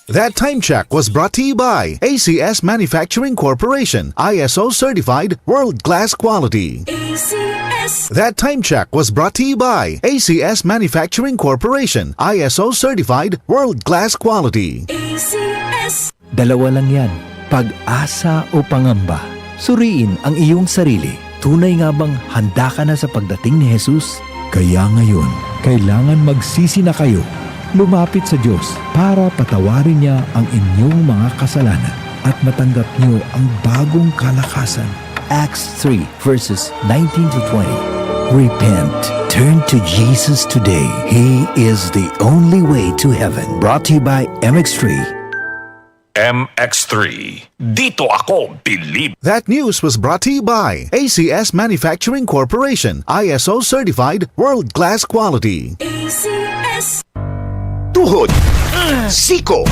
That time check was brought to you by ACS Manufacturing Corporation, ISO certified world-class quality. ACS. That time check was brought to you by ACS Manufacturing Corporation, ISO certified world-class quality. ACS. Dalawa lang yan, pag-asa o pangamba. Suriin ang iyong sarili. Tunay nga bang handa ka na sa pagdating ni Jesus? Kaya ngayon, kailangan magsisi na kayo. Lumapit sa Diyos para patawarin niya ang inyong mga kasalanan at matanggap niyo ang bagong kalakasan. Acts 3 verses 19 to 20. Repent. Turn to Jesus today. He is the only way to heaven. Brought to you by MX3. MX3. Dito ako believe. That news was brought to you by ACS Manufacturing Corporation, ISO certified world-class quality. ACS. Tuhod, siko,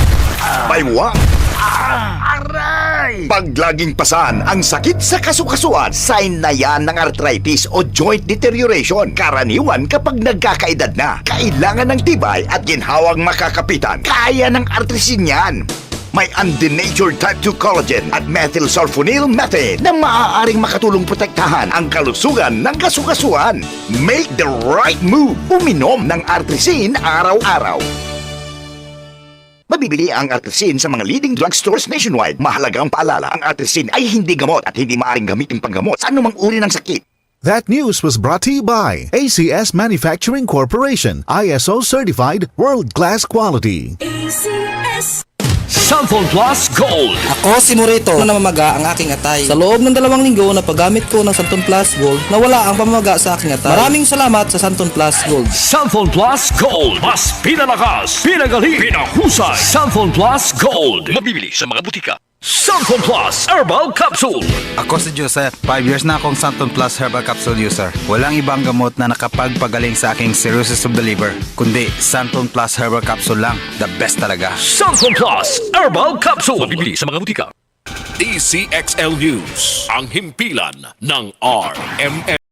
baywang, aray! Pag laging pasan ang sakit sa kasukasuan, sign na yan ng arthritis o joint deterioration. Karaniwan kapag nagkakaedad na, kailangan ng tibay at ginhawang makakapitan. Kaya ng artrisin yan. May undenatured type 2 collagen at methylsulfonyl methane na maaaring makatulong protektahan ang kalusugan ng kasukasuan. Make the right move. Uminom ng artrisin araw-araw. Mabibili ang artrisin sa mga leading drugstores nationwide. Mahalagang paalala, ang artrisin ay hindi gamot at hindi maaaring gamitin panggamot sa anumang uri ng sakit. That news was brought to you by ACS Manufacturing Corporation, ISO certified world-class quality. ACS. Samphon Plus Gold. Ako si Morito na namamaga ang aking atay. Sa loob ng 2 linggo na paggamit ko ng Santon Plus Gold, nawala ang pamamaga sa aking atay. Maraming salamat sa Santon Plus Gold. Samphon Plus Gold. Mas pinalakas, pinagaling, pinahusay. Samphon Plus Gold. Mabibili sa mga butika. Samphon Plus Herbal Capsule. Ako si Joseph. 5 years na akong Santon Plus Herbal Capsule user. Walang ibang gamot na nakapagpagaling sa aking cirrhosis of the liver, kundi Santon Plus Herbal Capsule lang. The best talaga. Samphon Plus Herbal Capsule. Mabibili sa mga butika. DCXL News. Ang himpilan ng RMN.